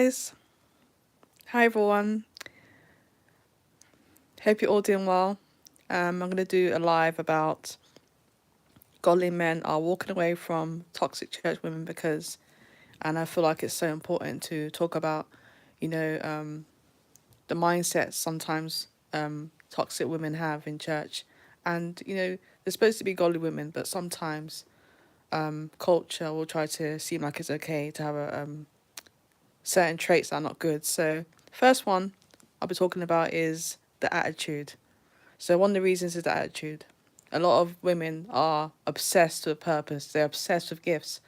guys. Hi everyone. Hope you're all doing well. I'm going to do a live about godly men are walking away from toxic church women because, and I feel like it's so important to talk about, you know, the mindset sometimes toxic women have in church. And, they're supposed to be godly women, but sometimes culture will try to seem like it's okay to have certain traits that are not good. So, first one I'll be talking about is the attitude. So one of the reasons is the attitude. A lot of women are obsessed with purpose. They're obsessed with gifts,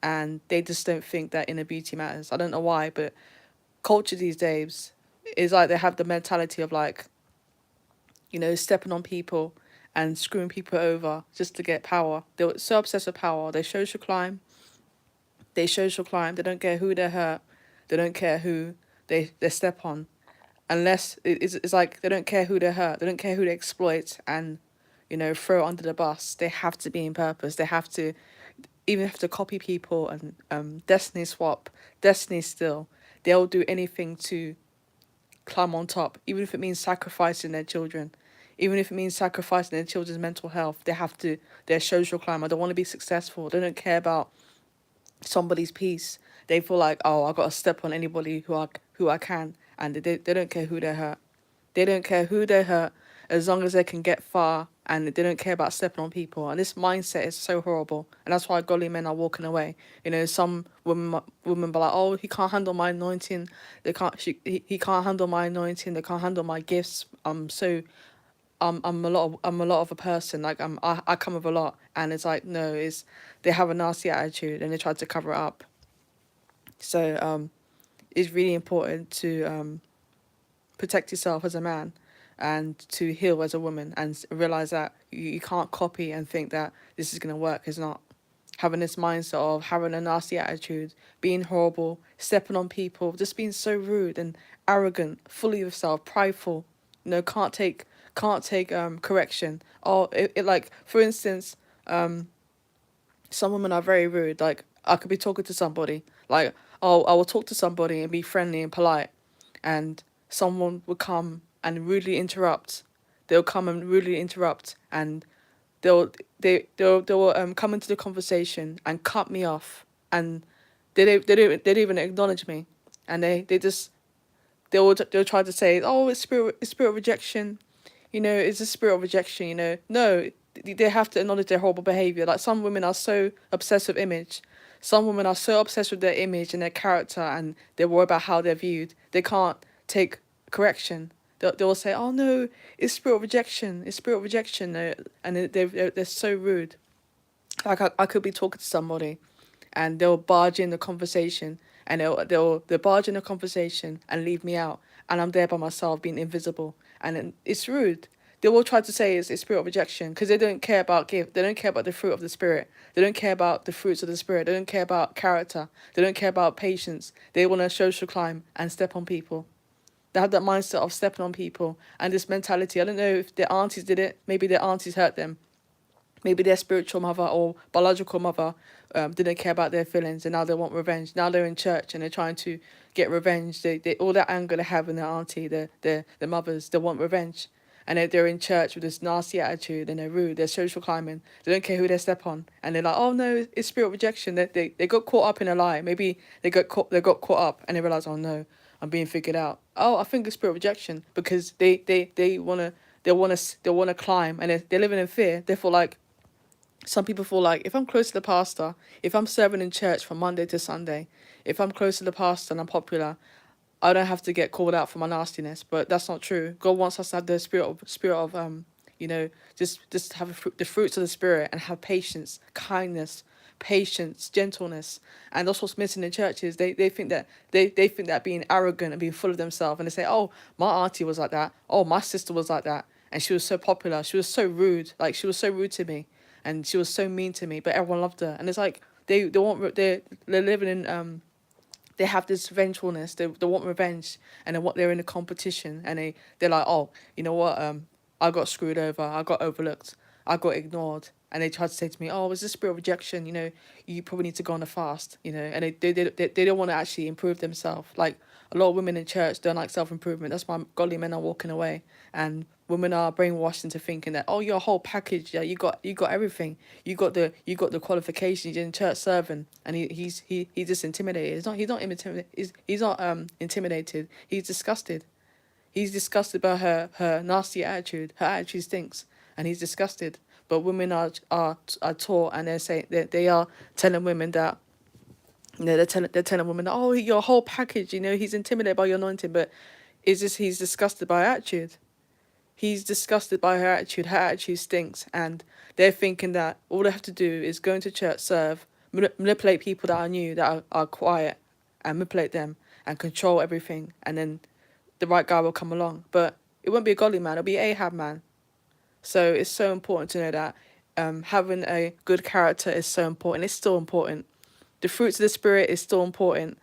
and they just don't think that inner beauty matters. I don't know why, but culture these days is like they have the mentality of like, stepping on people and screwing people over just to get power. They're so obsessed with power. They social climb. They social climb. They don't care who they hurt. They don't care who they step on. Unless it's like they don't care who they hurt. They don't care who they exploit and throw under the bus. They have to be in purpose. They have to even have to copy people and destiny swap, destiny still. They'll do anything to climb on top, even if it means sacrificing their children, even if it means sacrificing their children's mental health. They have to. Their social climb. I don't want to be successful. They don't care about somebody's peace. They feel like, oh, I got to step on anybody who I can, and they don't care who they hurt. They don't care who they hurt as long as they can get far, and they don't care about stepping on people. And this mindset is so horrible, and that's why godly men are walking away. Some women be like, oh, he can't handle my anointing. He can't handle my anointing. They can't handle my gifts. I'm a lot of a person. Like I come with a lot, and it's like no, is they have a nasty attitude and they try to cover it up. So it's really important to protect yourself as a man and to heal as a woman and realize that you can't copy and think that this is going to work. It's not. Having this mindset of having a nasty attitude, being horrible, stepping on people, just being so rude and arrogant, full of yourself, prideful, can't take correction. Or it like for instance, some women are very rude. Like I could be talking to somebody, like oh I will talk to somebody and be friendly and polite, and someone would come and rudely interrupt. They'll come and rudely interrupt, and they'll come into the conversation and cut me off, and they don't even acknowledge me, and they'll try to say, oh, it's spirit of rejection, it's a spirit of rejection, no, they have to acknowledge their horrible behavior. Like some women are so obsessed with image. Some women are so obsessed with their image and their character, and they worry about how they're viewed. They can't take correction. They'll say, "Oh no, it's spirit of rejection. It's spirit of rejection," and they're so rude. Like I could be talking to somebody, and they'll barge in the conversation, and they'll barge in the conversation and leave me out, and I'm there by myself being invisible, and it's rude. They will try to say it's spirit of rejection because they don't care about gift. They don't care about the fruit of the spirit. They don't care about the fruits of the spirit. They don't care about character. They don't care about patience. They want to social climb and step on people. They have that mindset of stepping on people and this mentality. I don't know if their aunties did it. Maybe their aunties hurt them. Maybe their spiritual mother or biological mother didn't care about their feelings, and now they want revenge. Now they're in church and they're trying to get revenge. They all that anger they have in their auntie, their mothers, they want revenge. And they're in church with this nasty attitude, and they're rude, they're social climbing. They don't care who they step on. And they're like, oh no, it's spirit rejection. They got caught up in a lie. Maybe they got caught up and they realize, oh no, I'm being figured out. Oh, I think it's spirit rejection because they wanna climb, and they're living in fear. They feel like some people feel like if I'm close to the pastor, if I'm serving in church from Monday to Sunday, if I'm close to the pastor and I'm popular, I don't have to get called out for my nastiness. But that's not true. God wants us to have the spirit of just have the fruits of the spirit and have patience, kindness, patience, gentleness. And that's what's missing in churches. They think that they think that being arrogant and being full of themselves, and they say, oh, my auntie was like that, oh, my sister was like that, and she was so popular, she was so rude, like she was so rude to me, and she was so mean to me, but everyone loved her. And it's like they're living in they have this vengefulness. They want revenge, and they're in a competition, and they're like, oh, you know what, I got screwed over, I got overlooked, I got ignored, and they try to say to me, "Oh, is this spirit of rejection? You probably need to go on a fast." And they don't want to actually improve themselves. Like a lot of women in church don't like self improvement. That's why godly men are walking away, and women are brainwashed into thinking that, oh, you're a whole package. Yeah, you got everything. You got the qualifications. You're in church serving, and he's just intimidated. He's not intimidated. He's not intimidated. He's disgusted. He's disgusted by her nasty attitude. Her attitude stinks, and he's disgusted. But women are taught, and they are telling women that, they're telling women that, oh, your whole package. He's intimidated by your anointing, but he's disgusted by her attitude. He's disgusted by her attitude. Her attitude stinks, and they're thinking that all they have to do is go into church, serve, manipulate people that are new, that are quiet, and manipulate them and control everything, and then the right guy will come along. But it won't be a godly man, it'll be Ahab man. So it's so important to know that having a good character is so important. It's still important. The fruits of the spirit is still important.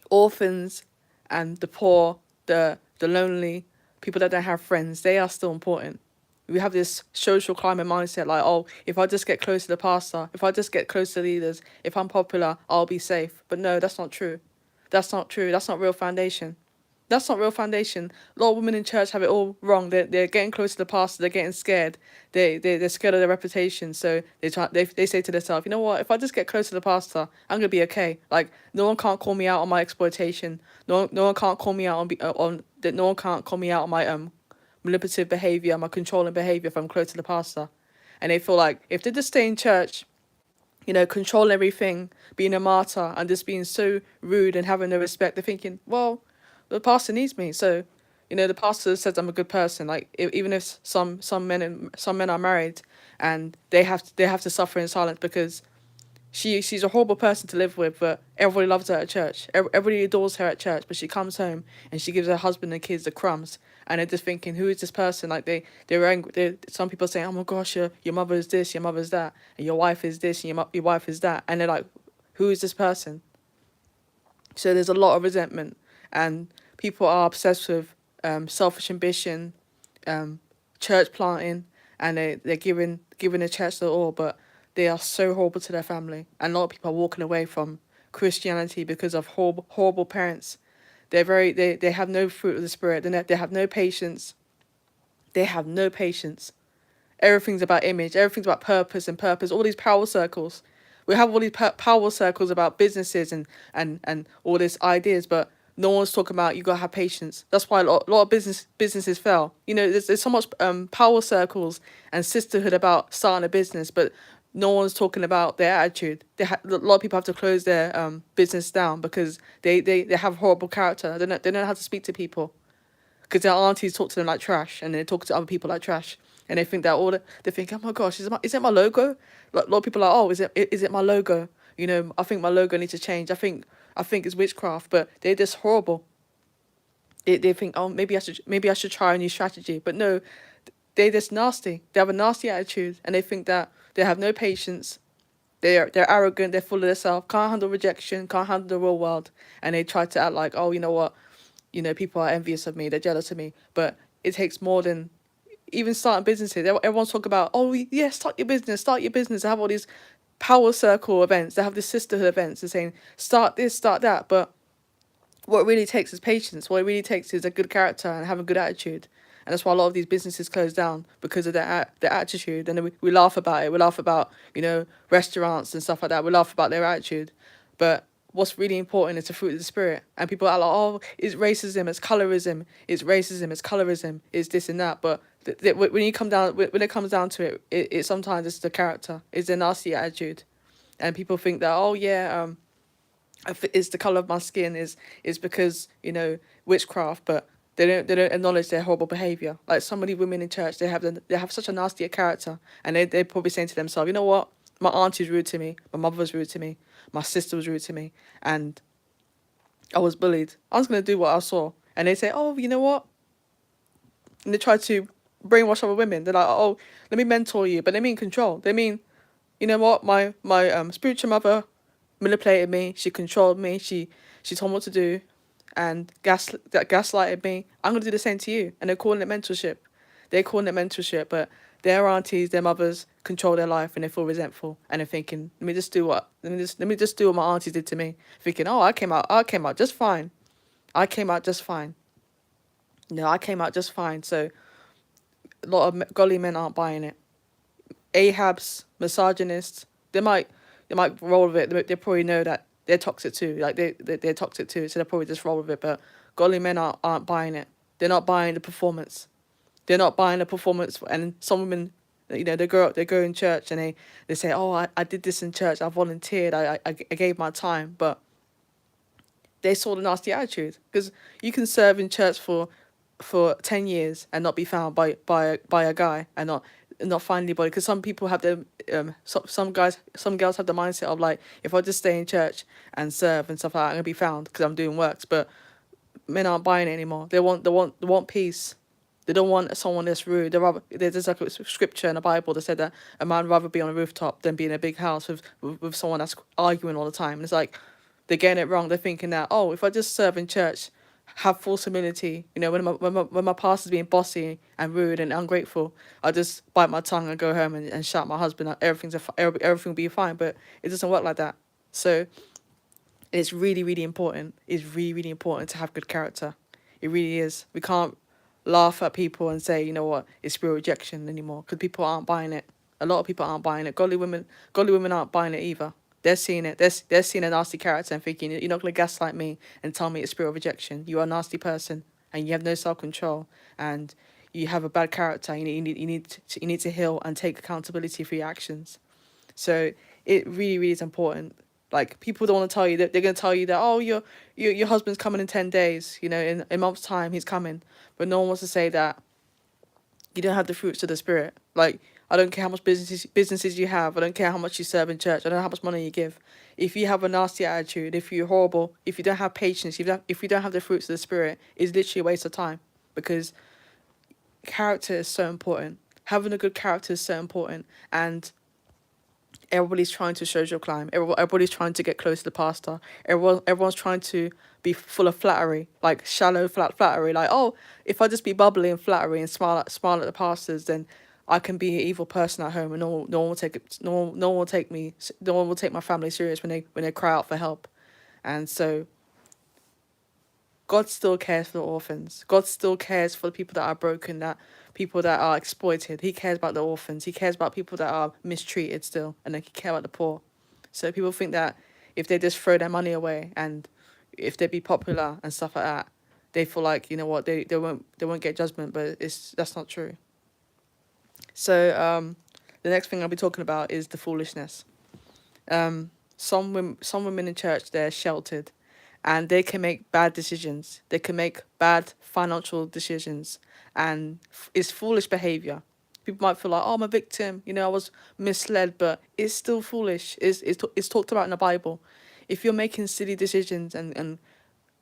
Orphans and the poor, the lonely, people that don't have friends, they are still important. We have this social climate mindset like, oh, if I just get close to the pastor, if I just get close to leaders, if I'm popular, I'll be safe. But no, that's not true. That's not true. That's not real foundation. That's not real foundation. A lot of women in church have it all wrong. They're getting close to the pastor. They're getting scared. They're scared of their reputation. So they say to themselves, you know what? If I just get close to the pastor, I'm gonna be okay. Like no one can't call me out on my exploitation. No one can't call me out on that. No one can't call me out on my manipulative behavior, my controlling behavior if I'm close to the pastor. And they feel like if they just stay in church, controlling everything, being a martyr, and just being so rude and having no respect, they're thinking, well, the pastor needs me. So, the pastor says I'm a good person. Like even if some men are married, and they have to suffer in silence because she's a horrible person to live with, but everybody loves her at church. Everybody adores her at church, but she comes home and she gives her husband and kids the crumbs, and they're just thinking, who is this person? Like they're angry. Some people saying, oh my gosh, your mother is this, your mother's that, and your wife is this, and your wife is that, and they're like, who is this person? So there's a lot of resentment, and people are obsessed with selfish ambition, church planting, and they're giving the church the all, but they are so horrible to their family. And a lot of people are walking away from Christianity because of horrible parents. They have no fruit of the spirit. They have no patience. They have no patience. Everything's about image. Everything's about purpose and purpose. All these power circles. We have all these power circles about businesses and all these ideas, but no one's talking about you gotta have patience. That's why a lot of businesses fail. There's so much power circles and sisterhood about starting a business, but no one's talking about their attitude. A lot of people have to close their business down because they have horrible character. They don't know how to speak to people because their aunties talk to them like trash, and they talk to other people like trash, and they think that they think, oh my gosh, is it my logo? Like, a lot of people are like, oh, is it my logo? I think my logo needs to change. I think it's witchcraft, but they're just horrible. They think, oh, maybe I should try a new strategy, but no, they're just nasty. They have a nasty attitude, and they think that they have no patience. They're arrogant. They're full of themselves. Can't handle rejection. Can't handle the real world, and they try to act like, oh, you know what, people are envious of me. They're jealous of me, but it takes more than even starting businesses. Everyone's talking about, oh yeah, start your business. They have all these power circle events. They have these sisterhood events. They're saying start this, start that, but what it really takes is patience. What it really takes is a good character and have a good attitude. And that's why a lot of these businesses close down, because of their attitude. And then we laugh about it. We laugh about, restaurants and stuff like that. We laugh about their attitude. But what's really important is the fruit of the spirit. And people are like, oh, it's racism, it's colorism, it's racism, it's colorism, it's this and that. But when it comes down to it sometimes it's the character, it's the nasty attitude. And people think that, oh yeah, it's the color of my skin is because witchcraft, but they don't acknowledge their horrible behavior. Like so many women in church, they have such a nasty character, and they're probably saying to themselves, you know what, my auntie's rude to me, my mother was rude to me, my sister was rude to me, and I was bullied. I was gonna do what I saw, and they say, oh, you know what, and they try to brainwash other women. They're like, oh, let me mentor you, but they mean control. They mean, you know what, my spiritual mother manipulated me. She controlled me. She told me what to do, and gaslighted me. I'm gonna do the same to you. And they're calling it mentorship. But Their aunties, their mothers control their life, and they feel resentful, and they're thinking, let me just do what let me just do what my aunties did to me. Thinking, oh, I came out just fine. I came out just fine. No, I came out just fine. So a lot of godly men aren't buying it. Ahab's misogynists. They might roll with it. They probably know that they're toxic too. Like they're toxic too. So they probably just roll with it. But godly men aren't buying it. They're not buying the performance. They're not buying the performance. And some women, they go in church and they say, oh, I did this in church. I volunteered. I gave my time. But they saw the nasty attitude, because you can serve in church for 10 years and not be found by a guy, and not find anybody, because some people have the some girls have the mindset of like, if I just stay in church and serve and stuff like that, I'm gonna be found because I'm doing works. But men aren't buying it anymore. They want peace. They don't want someone that's rude. There's like a scripture in the Bible that said that a man rather be on a rooftop than be in a big house with someone that's arguing all the time. And it's like, they're getting it wrong. They're thinking that, oh, if I just serve in church, have full humility, when my pastor's being bossy and rude and ungrateful, I just bite my tongue and go home and shout at my husband. Everything will be fine. But it doesn't work like that. So it's really, really important. It's really, really important to have good character. It really is. We can't laugh at people and say, you know what, it's spirit rejection anymore, because people aren't buying it. A lot of people aren't buying it. Godly women aren't buying it either. They're seeing it. They're seeing a nasty character and thinking, you're not going to gaslight me and tell me it's spirit of rejection. You are a nasty person and you have no self-control and you have a bad character. You need to heal and take accountability for your actions. So it really, really is important. Like, people don't want to tell you that. They're going to tell you that, oh, your husband's coming in 10 days, in a month's time he's coming. But no one wants to say that you don't have the fruits of the spirit. Like, I don't care how much businesses you have. I don't care how much you serve in church. I don't know how much money you give. If you have a nasty attitude, if you're horrible, if you don't have patience, if you don't have the fruits of the spirit, it's literally a waste of time, because character is so important. Having a good character is so important, and everybody's trying to social climb. Everybody's trying to get close to the pastor. Everyone's trying to be full of flattery, like shallow flattery. Like, oh, if I just be bubbly and flattery and smile at the pastors, then I can be an evil person at home, and no one will take it. No one will take me. No one will take my family serious when they cry out for help. And so God still cares for the orphans. God still cares for the people that are broken, that people that are exploited. He cares about the orphans. He cares about people that are mistreated still, and then he cares about the poor. So people think that if they just throw their money away and if they be popular and stuff like that, they feel like, you know what, they won't get judgment, but that's not true. So the next thing I'll be talking about is the foolishness. Some women in church, they're sheltered, and they can make bad decisions. They can make bad financial decisions, and it's foolish behavior. People might feel like, oh, I'm a victim, I was misled, but it's still foolish. It's talked about in the Bible. If you're making silly decisions and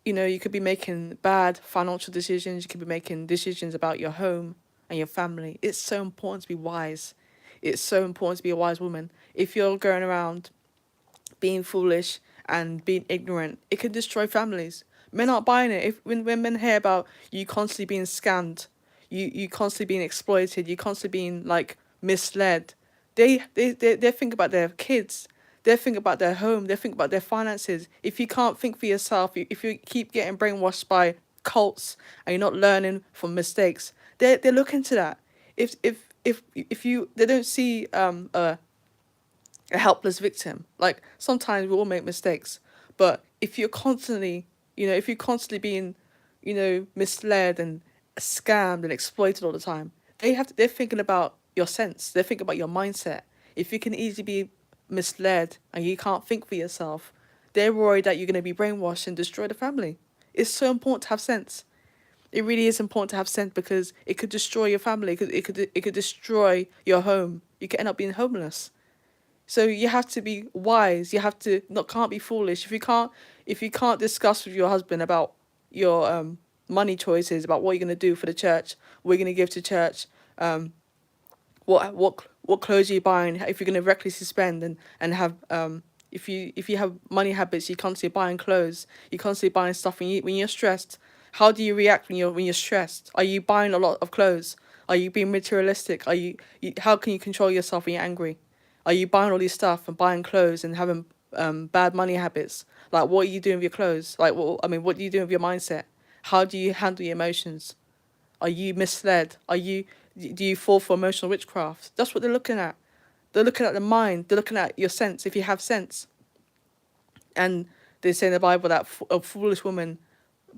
you could be making bad financial decisions, you could be making decisions about your home and your family. It's so important to be wise. It's so important to be a wise woman. If you're going around being foolish and being ignorant, it can destroy families. Men aren't buying it. When men hear about you constantly being scammed, you constantly being exploited, you constantly being like misled, they think about their kids. They think about their home. They think about their finances. If you can't think for yourself, if you keep getting brainwashed by cults and you're not learning from mistakes, they look into that. If you they don't see a helpless victim. Like, sometimes we all make mistakes, but if you're constantly, if you're constantly being, misled and scammed and exploited all the time, they're thinking about your sense. They're thinking about your mindset. If you can easily be misled and you can't think for yourself, they're worried that you're going to be brainwashed and destroy the family. It's so important to have sense. It really is important to have sense, because it could destroy your family. It could destroy your home. You could end up being homeless. So you have to be wise. You have to can't be foolish. If you can't discuss with your husband about your money choices, about what you're gonna do for the church, what you're gonna give to church, what clothes you're buying, if you're gonna recklessly spend and have if you have money habits, you're constantly buying clothes, you're constantly buying stuff when you're stressed. How do you react when you're stressed? Are you buying a lot of clothes? Are you being materialistic? How can you control yourself when you're angry? Are you buying all these stuff and buying clothes and having bad money habits? Like, what are you doing with your clothes? Like, what are you doing with your mindset? How do you handle your emotions? Are you misled? Do you fall for emotional witchcraft? That's what they're looking at. They're looking at the mind. They're looking at your sense, if you have sense. And they say in the Bible that a foolish woman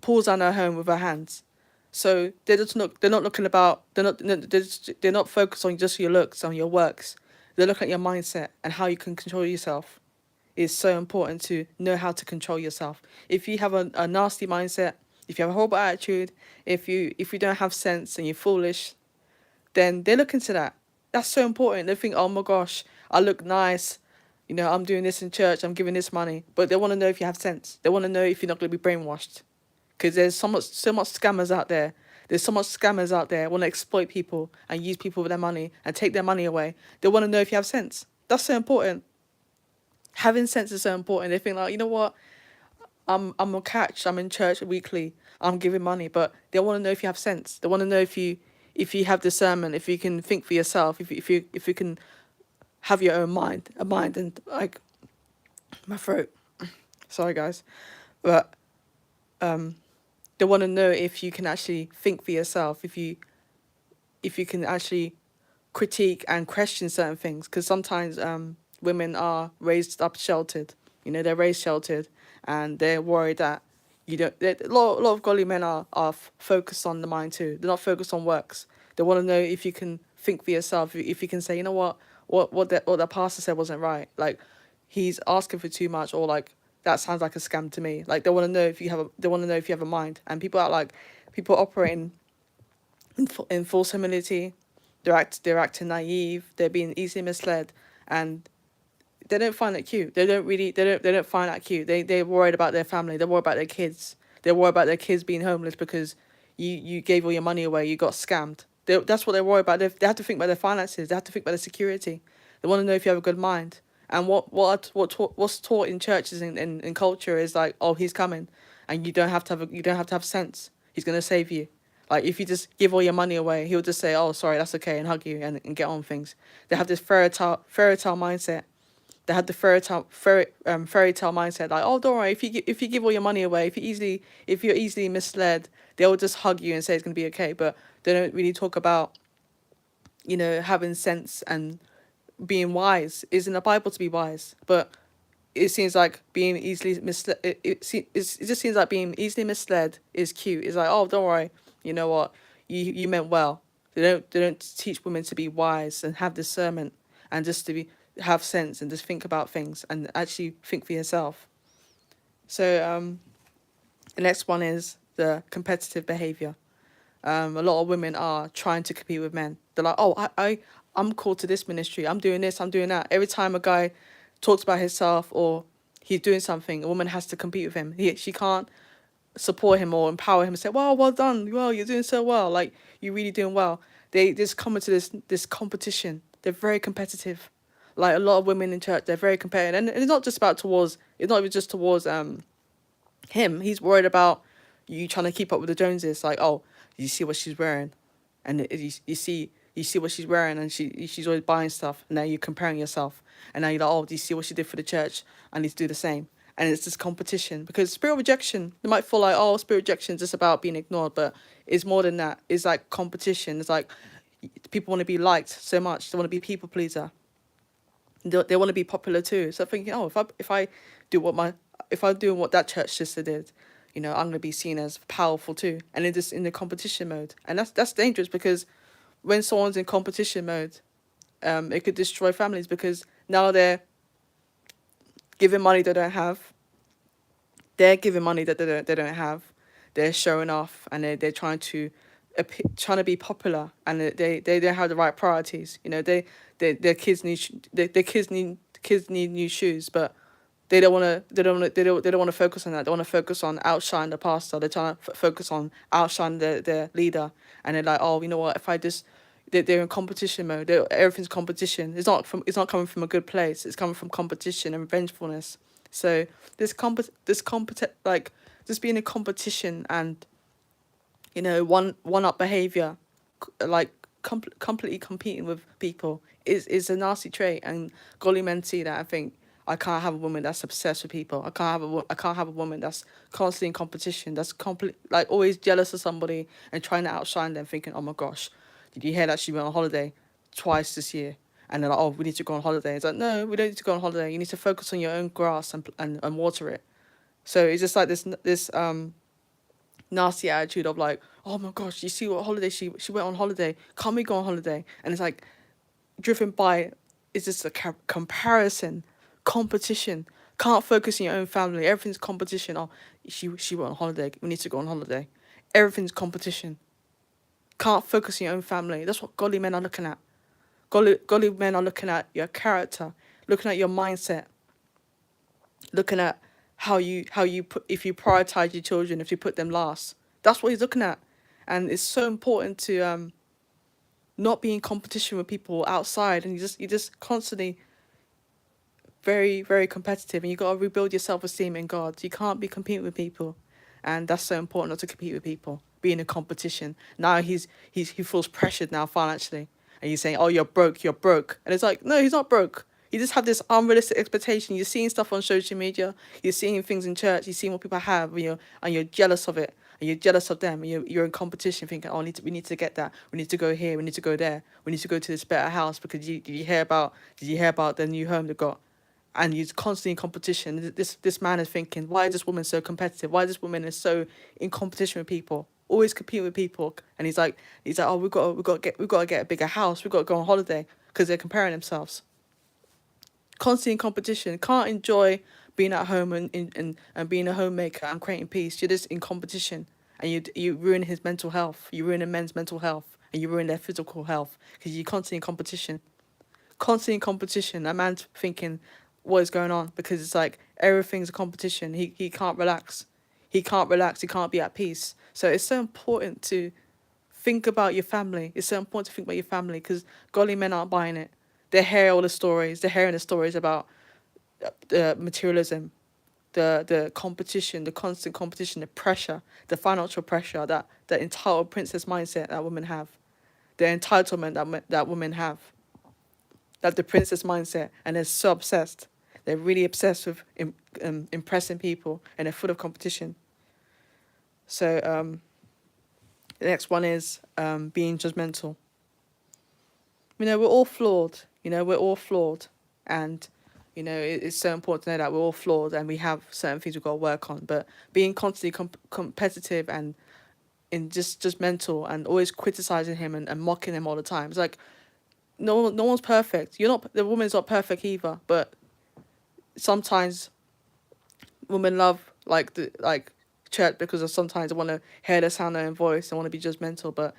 pulls down her home with her hands. So they're just not. They're not looking about. They're not focused on just your looks, on your works. They're looking at your mindset and how you can control yourself. It's so important to know how to control yourself. If you have a nasty mindset, if you have a horrible attitude, if you don't have sense and you're foolish, then they look into that. That's so important. They think, oh my gosh, I look nice. I'm doing this in church. I'm giving this money. But they want to know if you have sense. They want to know if you're not going to be brainwashed. Because there's so much scammers out there. There's so much scammers out there want to exploit people and use people with their money and take their money away. They want to know if you have sense. That's so important. Having sense is so important. They think like, you know what? I'm a catch. I'm in church weekly. I'm giving money, but they want to know if you have sense. They want to know if you have discernment, if you can think for yourself, if you can have your own mind, a mind, and like my throat. Sorry, guys, but they want to know if you can actually think for yourself, if you can actually critique and question certain things, because sometimes women are raised up sheltered. They're raised sheltered, and they're worried that you don't. A lot of godly men are focused on the mind too. They're not focused on works. They want to know if you can think for yourself. If you can say, you know what the pastor said wasn't right. Like, he's asking for too much, or like that sounds like a scam to me. Like, they want to know if you have a mind. And people operating in false humility. They're acting naive. They're being easily misled, and they don't find that cute. They don't find that cute. They're worried about their family. They're worried about their kids. They're worried about their kids being homeless because you gave all your money away. You got scammed. That's what they're worried about. They have to think about their finances. They have to think about their security. They want to know if you have a good mind. And what's taught in churches and in culture is like, oh, he's coming, and you don't have to have sense. He's gonna save you. Like, if you just give all your money away, he'll just say, oh, sorry, that's okay, and hug you and get on things. They have this fairy tale mindset. They had the fairy tale mindset, like, oh, don't worry, if you give all your money away, if you're easily misled, they'll just hug you and say it's gonna be okay. But they don't really talk about having sense and being wise. Is in the Bible to be wise, but it seems like being easily misled. It just seems like being easily misled is cute. It's like, oh, don't worry, you know what, you meant well. They don't teach women to be wise and have discernment, and just to have sense and just think about things and actually think for yourself. So the next one is the competitive behavior. A lot of women are trying to compete with men. They're like, oh, I'm called to this ministry. I'm doing this. I'm doing that. Every time a guy talks about himself or he's doing something, a woman has to compete with him. She can't support him or empower him and say, "Wow, well done. Well, you're doing so well. Like, you're really doing well." They just come into this competition. They're very competitive. Like, a lot of women in church, they're very competitive, and it's not just about towards. It's not even just towards him. He's worried about you trying to keep up with the Joneses. Like, oh, you see what she's wearing, and you see what she's wearing, and she's always buying stuff. And now you're comparing yourself, and now you're like, oh, do you see what she did for the church? I need to do the same. And it's this competition, because spirit rejection, they might feel like, oh, spirit rejection is just about being ignored, but it's more than that. It's like competition. It's like people want to be liked so much. They want to be people pleaser. They want to be popular too. So thinking, oh, if I do what that church sister did, I'm gonna be seen as powerful too. And in the competition mode, and that's dangerous, because when someone's in competition mode, it could destroy families, because now they're giving money they don't have. They're giving money that they don't have. They're showing off, and they're trying to be popular, and they don't have the right priorities. Their kids need new shoes, but they don't want to focus on that. They want to focus on outshine the pastor. They're trying to focus on outshine their leader, and they're like, oh, you know what? If I just they're in competition mode. Everything's competition. It's not coming from a good place. It's coming from competition and vengefulness. So like, just being in competition and one up behavior, like, completely competing with people is a nasty trait, and godly men see that. I think I can't have a woman that's obsessed with people. I can't have a woman that's constantly in competition. That's complete like always jealous of somebody and trying to outshine them, thinking, oh my gosh, did you hear that she went on holiday twice this year? And they're like, oh, we need to go on holiday. It's like, no, we don't need to go on holiday. You need to focus on your own grass and water it. So it's just like this nasty attitude of like, oh my gosh, you see what holiday she went on holiday? Can't we go on holiday? And it's like driven by is this a comparison, competition? Can't focus on your own family. Everything's competition. Oh, she went on holiday. We need to go on holiday. Everything's competition. Can't focus on your own family. That's what godly men are looking at. Godly men are looking at your character, looking at your mindset, looking at how you put if you prioritize your children, if you put them last. That's what he's looking at, and it's so important to not be in competition with people outside, and you just constantly very competitive, and you got to rebuild your self-esteem in God. You can't be competing with people, and that's so important, not to compete with people, be in a competition. Now he feels pressured now financially, and he's saying, oh, you're broke, and it's like, no, he's not broke. You just have this unrealistic expectation. You're seeing stuff on social media, you're seeing things in church, you're seeing what people have, and you're jealous of it, and you're jealous of them, and you're in competition, thinking, oh, we need to get that, we need to go here, we need to go there, we need to go to this better house because did you hear about the new home they got? And he's constantly in competition. This man is thinking, why is this woman so competitive? Why is this woman is so in competition with people? Always competing with people. And he's like, oh, we got to get a bigger house. We got to go on holiday because they're comparing themselves. Constantly in competition. Can't enjoy being at home and being a homemaker and creating peace. You're just in competition, and you ruin his mental health. You ruin a men's mental health, and you ruin their physical health because you're constantly in competition. Constantly in competition. A man's thinking, what is going on? Because it's like everything's a competition. He can't relax. He can't relax. He can't be at peace. So it's so important to think about your family. It's so important to think about your family because godly men aren't buying it. They hear all the stories. They're hearing the stories about the materialism, the competition, the constant competition, the pressure, the financial pressure, that the entitled princess mindset that women have, the entitlement that women have, that the princess mindset, and they're so obsessed. They're really obsessed with impressing people, and they're full of competition. So the next one is being judgmental. We're all flawed. We're all flawed, and it's so important to know that we're all flawed, and we have certain things we've got to work on. But being constantly competitive and in just mental and always criticizing him and mocking him all the time. It's like no one's perfect. The woman's not perfect either. But sometimes women love like church because sometimes they want to hear the sound of their own voice and want to be judgmental. But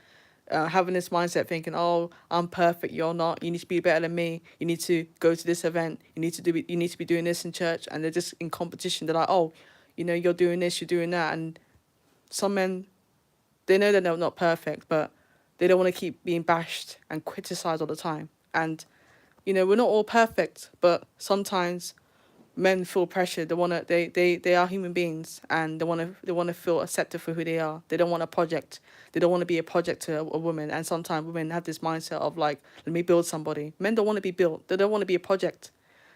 having this mindset, thinking, oh, I'm perfect, you're not. You need to be better than me. You need to go to this event. You need to be doing this in church, and they're just in competition. They're like, oh, you're doing this, you're doing that, and some men, they know that they're not perfect, but they don't want to keep being bashed and criticized all the time. And we're not all perfect, but sometimes men feel pressure. They are human beings, and they want to feel accepted for who they are. They don't want a project. They don't want to be a project to a woman. And sometimes women have this mindset of like, let me build somebody. Men don't want to be built. They don't want to be a project.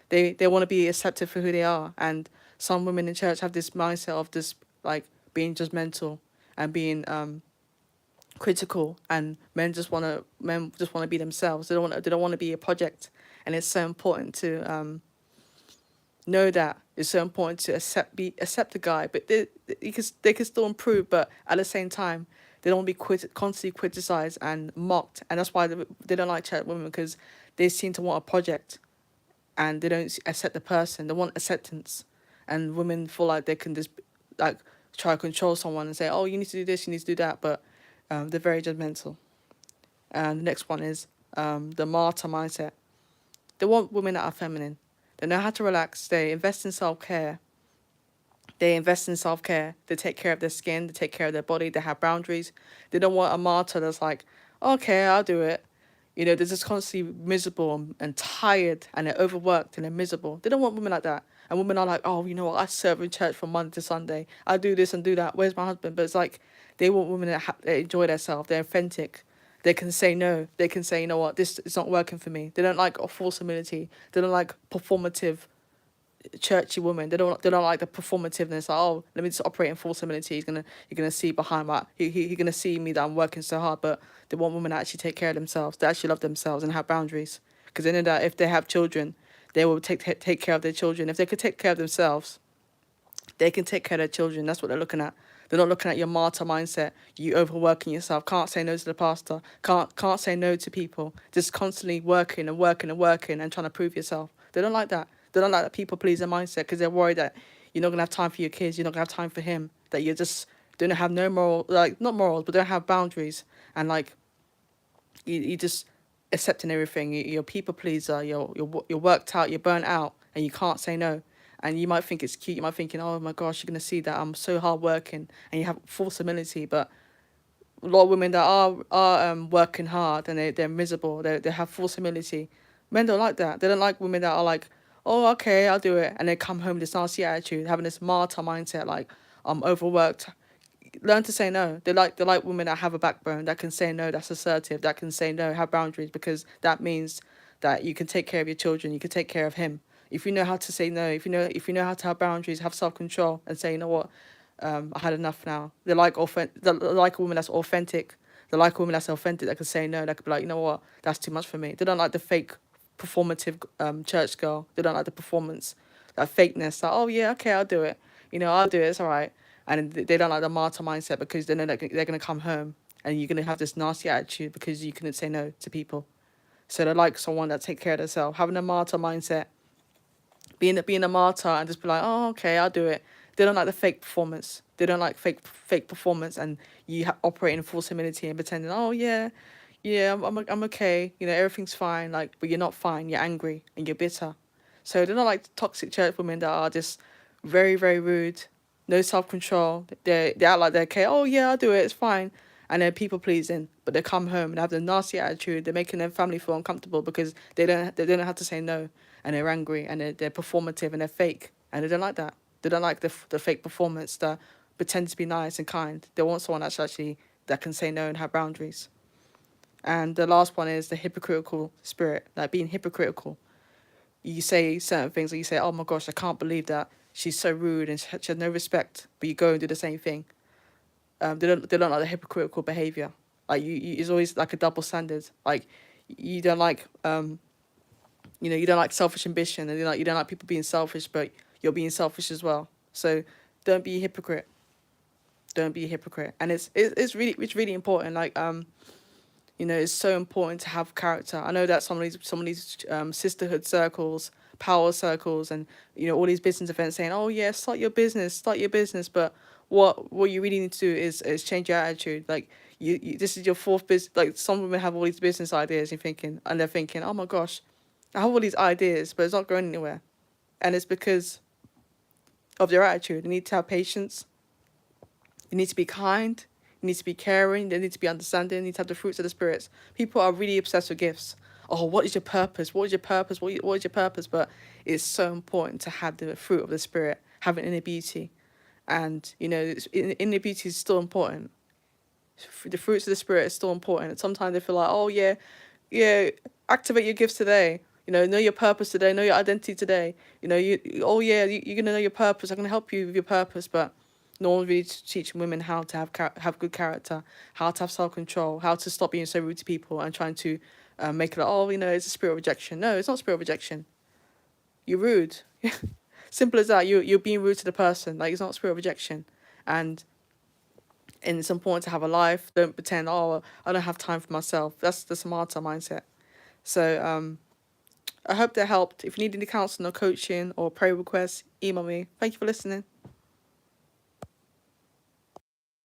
They want to be accepted for who they are. And some women in church have this mindset of this like being judgmental and being critical, and men just want to be themselves. They don't want to be a project. And it's so important to know that. It's so important to accept the guy, but they can still improve, but at the same time they don't want to be constantly criticized and mocked. And that's why they don't like church women, because they seem to want a project, and they don't accept the person. They want acceptance, and women feel like they can just like try to control someone and say, oh, you need to do this, you need to do that. But they're very judgmental. And the next one is the martyr mindset. They want women that are feminine. They know how to relax. They invest in self-care. They take care of their skin. They take care of their body. They have boundaries. They don't want a martyr that's like, okay, I'll do it. They're just constantly miserable and tired, and they're overworked and they're miserable. They don't want women like that. And women are like, oh, you know what? I serve in church from Monday to Sunday. I do this and do that. Where's my husband? But it's like they want women that enjoy themselves. They're authentic. They can say no. They can say, you know what, this is not working for me. They don't like a false humility. They don't like performative churchy women. They don't like the performativeness. Like, oh, let me just operate in false humility. You're gonna see behind my he's gonna see me that I'm working so hard. But they want women to actually take care of themselves. They actually love themselves and have boundaries. Because they know that if they have children, they will take care of their children. If they could take care of themselves, they can take care of their children. That's what they're looking at. They're not looking at your martyr mindset. You overworking yourself. Can't say no to the pastor. Can't say no to people. Just constantly working and working and working and trying to prove yourself. They don't like that. They don't like that people pleaser mindset because they're worried that you're not gonna have time for your kids. You're not gonna have time for him. That you're just don't have no moral, like not morals, but don't have boundaries. And like you just accepting everything. You're a people pleaser. You're worked out. You're burnt out, and you can't say no. And you might think it's cute. You might thinking, oh my gosh, you're gonna see that I'm so hard working, and you have false humility. But a lot of women that are working hard and they're miserable. They have false humility. Men don't like that. They don't like women that are like, oh okay, I'll do it, and they come home with this nasty attitude, having this martyr mindset, like I'm overworked. Learn to say no. They like women that have a backbone, that can say no, that's assertive, that can say no, have boundaries, because that means that you can take care of your children, you can take care of him. If you know how to say no, if you know how to have boundaries, have self control, and say, you know what, I had enough now. They like a woman that's authentic. They like a woman that's authentic that can say no. That could be like, you know what, that's too much for me. They don't like the fake, performative church girl. They don't like the performance, that fakeness. Like, oh yeah, okay, I'll do it. I'll do it. It's all right. And they don't like the martyr mindset because they know that they're gonna come home and you're gonna have this nasty attitude because you couldn't say no to people. So they like someone that take care of themselves, having a martyr mindset, being a martyr and just be like, oh okay, I'll do it. They don't like the fake performance. They don't like fake performance, and you operate in false humility and pretending, oh yeah, yeah, I'm okay. Everything's fine. Like, but you're not fine. You're angry and you're bitter. So they're not like toxic church women that are just very very rude, no self control. They act like they're okay. Oh yeah, I'll do it. It's fine. And they're people pleasing, but they come home and have the nasty attitude. They're making their family feel uncomfortable because they don't know how to say no, and they're angry and they're performative and they're fake, and they don't like that. They don't like the fake performance that pretend to be nice and kind. They want someone that's actually that can say no and have boundaries. And the last one is the hypocritical spirit, like being hypocritical. You say certain things, like you say, oh my gosh, I can't believe that she's so rude and she has no respect, but you go and do the same thing. They don't like the hypocritical behavior. Like it's always like a double standard. Like you don't like you don't like selfish ambition, and you don't like people being selfish, but you're being selfish as well. So don't be a hypocrite. Don't be a hypocrite. And it's really important. Like it's so important to have character. I know that some of these sisterhood circles, power circles, and all these business events saying, oh yeah, start your business. But what you really need to do is change your attitude. Like you this is your fourth business. Like some women have all these business ideas and they're thinking, oh my gosh, I have all these ideas, but it's not going anywhere. And it's because of their attitude. You need to have patience. You need to be kind. You need to be caring. They need to be understanding. You need to have the fruits of the spirits. People are really obsessed with gifts. Oh, what is your purpose? What is your purpose? What is your purpose? But it's so important to have the fruit of the spirit, have an inner beauty. And, inner beauty is still important. The fruits of the spirit is still important. Sometimes they feel like, oh, yeah, activate your gifts today. Know your purpose today. Know your identity today. Oh, yeah, you're going to know your purpose. I'm going to help you with your purpose. But no one's really teaching women how to have good character, how to have self-control, how to stop being so rude to people and trying to make it like, oh, it's a spirit of rejection. No, it's not spirit of rejection. You're rude. Simple as that. You're being rude to the person. Like, it's not spirit of rejection. And it's important to have a life. Don't pretend, oh, I don't have time for myself. That's the smarter mindset. So I hope that helped. If you need any counseling or coaching or prayer requests, email me. Thank you for listening.